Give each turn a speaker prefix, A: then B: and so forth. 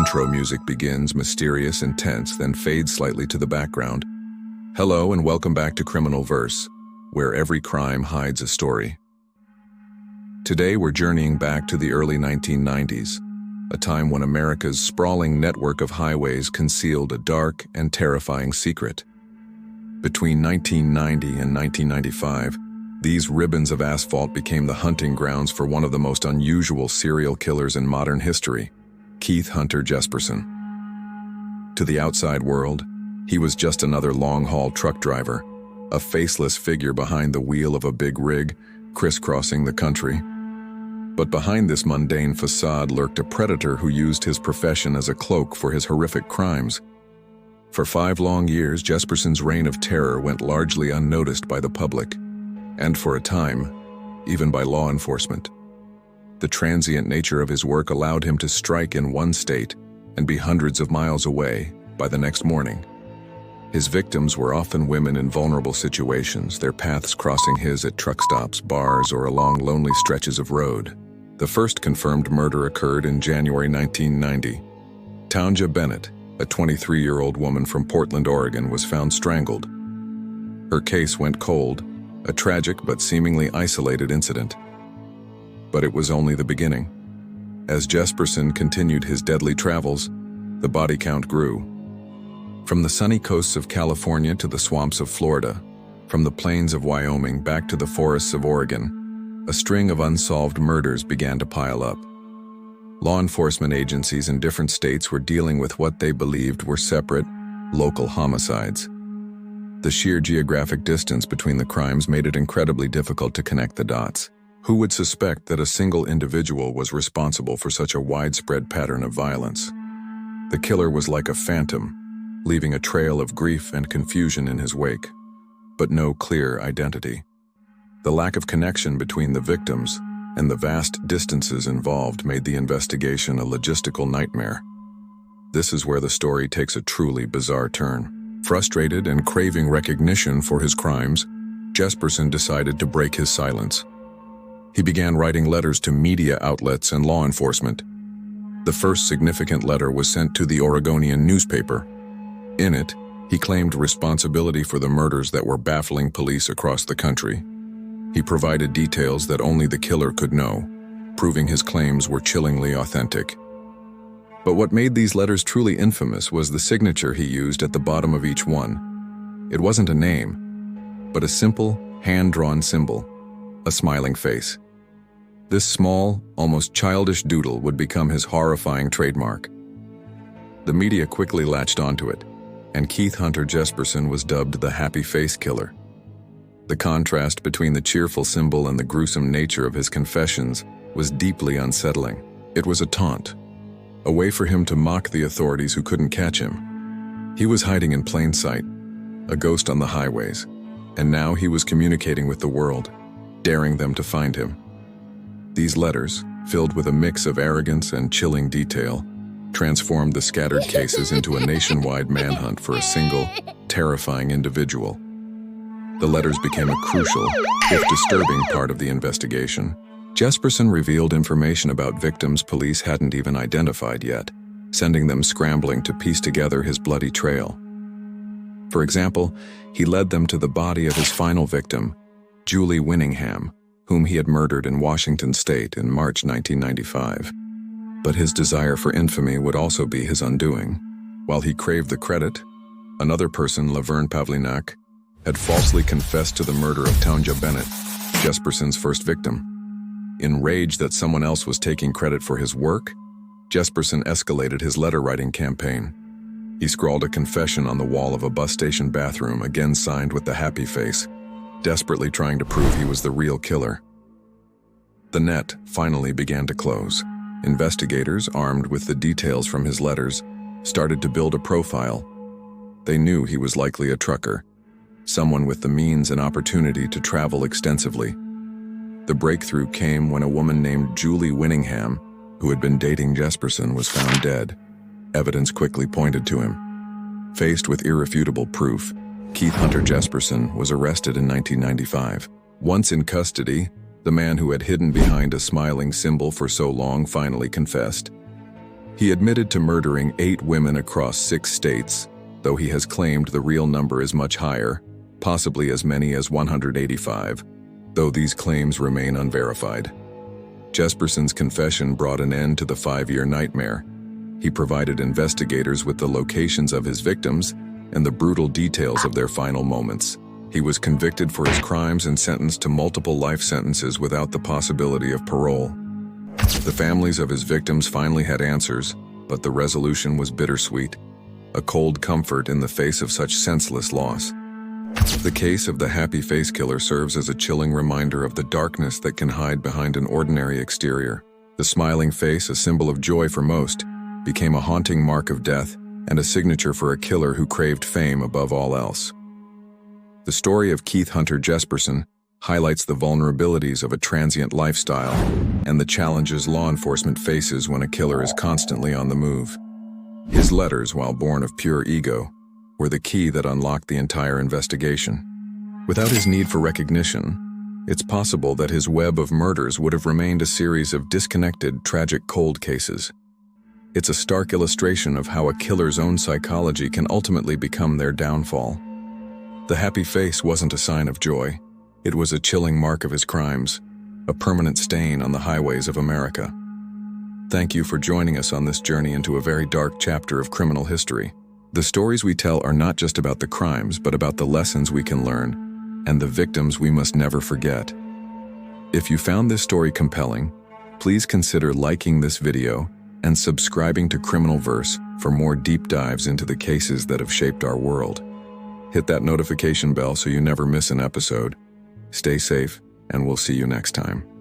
A: intro music begins, mysterious, intense, then fades slightly to the background. Hello and welcome back to Criminal Verse, where every crime hides a story. Today we're journeying back to the early 1990s, a time when America's sprawling network of highways concealed a dark and terrifying secret. Between 1990 and 1995, these ribbons of asphalt became the hunting grounds for one of the most unusual serial killers in modern history, Keith Hunter Jesperson. To the outside world, he was just another long-haul truck driver, a faceless figure behind the wheel of a big rig, crisscrossing the country. But behind this mundane facade lurked a predator who used his profession as a cloak for his horrific crimes. For 5 long years, Jesperson's reign of terror went largely unnoticed by the public, and for a time, even by law enforcement. The transient nature of his work allowed him to strike in one state and be hundreds of miles away by the next morning. His victims were often women in vulnerable situations, their paths crossing his at truck stops, bars, or along lonely stretches of road. The first confirmed murder occurred in January 1990. Tanja Bennett, a 23-year-old woman from Portland, Oregon, was found strangled. Her case went cold, a tragic but seemingly isolated incident. But it was only the beginning. As Jesperson continued his deadly travels, the body count grew. From the sunny coasts of California to the swamps of Florida, from the plains of Wyoming back to the forests of Oregon, a string of unsolved murders began to pile up. Law enforcement agencies in different states were dealing with what they believed were separate, local homicides. The sheer geographic distance between the crimes made it incredibly difficult to connect the dots. Who would suspect that a single individual was responsible for such a widespread pattern of violence? The killer was like a phantom, leaving a trail of grief and confusion in his wake, but no clear identity. The lack of connection between the victims and the vast distances involved made the investigation a logistical nightmare. This is where the story takes a truly bizarre turn. Frustrated and craving recognition for his crimes, Jesperson decided to break his silence. He began writing letters to media outlets and law enforcement. The first significant letter was sent to the Oregonian newspaper. In it, he claimed responsibility for the murders that were baffling police across the country. He provided details that only the killer could know, proving his claims were chillingly authentic. But what made these letters truly infamous was the signature he used at the bottom of each one. It wasn't a name, but a simple, hand-drawn symbol, a smiling face. This small, almost childish doodle would become his horrifying trademark. The media quickly latched onto it, and Keith Hunter Jesperson was dubbed the Happy Face Killer. The contrast between the cheerful symbol and the gruesome nature of his confessions was deeply unsettling. It was a taunt, a way for him to mock the authorities who couldn't catch him. He was hiding in plain sight, a ghost on the highways, and now he was communicating with the world, daring them to find him. These letters, filled with a mix of arrogance and chilling detail, transformed the scattered cases into a nationwide manhunt for a single, terrifying individual. The letters became a crucial, if disturbing, part of the investigation. Jesperson revealed information about victims police hadn't even identified yet, sending them scrambling to piece together his bloody trail. For example, he led them to the body of his final victim, Julie Winningham, whom he had murdered in Washington state in March 1995. But his desire for infamy would also be his undoing. While he craved the credit, another person, Laverne Pavlinak, had falsely confessed to the murder of Tanja Bennett, Jesperson's first victim. Enraged that someone else was taking credit for his work, Jesperson escalated his letter-writing campaign. He scrawled a confession on the wall of a bus station bathroom, again signed with the happy face, desperately trying to prove he was the real killer. The net finally began to close. Investigators, armed with the details from his letters, started to build a profile. They knew he was likely a trucker, someone with the means and opportunity to travel extensively. The breakthrough came when a woman named Julie Winningham, who had been dating Jesperson, was found dead. Evidence quickly pointed to him. Faced with irrefutable proof, Keith Hunter Jesperson was arrested in 1995. Once in custody, the man who had hidden behind a smiling symbol for so long finally confessed. He admitted to murdering 8 women across 6 states, though he has claimed the real number is much higher, possibly as many as 185, though these claims remain unverified. Jesperson's confession brought an end to the 5-year nightmare. He provided investigators with the locations of his victims and the brutal details of their final moments. He was convicted for his crimes and sentenced to multiple life sentences without the possibility of parole. The families of his victims finally had answers, but the resolution was bittersweet, a cold comfort in the face of such senseless loss. The case of the happy face killer serves as a chilling reminder of the darkness that can hide behind an ordinary exterior. The smiling face, a symbol of joy for most, became a haunting mark of death and a signature for a killer who craved fame above all else. The story of Keith Hunter Jesperson highlights the vulnerabilities of a transient lifestyle and the challenges law enforcement faces when a killer is constantly on the move. His letters, while born of pure ego, were the key that unlocked the entire investigation. Without his need for recognition, it's possible that his web of murders would have remained a series of disconnected, tragic cold cases. It's a stark illustration of how a killer's own psychology can ultimately become their downfall. The happy face wasn't a sign of joy. It was a chilling mark of his crimes, a permanent stain on the highways of America. Thank you for joining us on this journey into a very dark chapter of criminal history. The stories we tell are not just about the crimes, but about the lessons we can learn and the victims we must never forget. If you found this story compelling, please consider liking this video and subscribing to Criminal Verse for more deep dives into the cases that have shaped our world. Hit that notification bell so you never miss an episode. Stay safe, and we'll see you next time.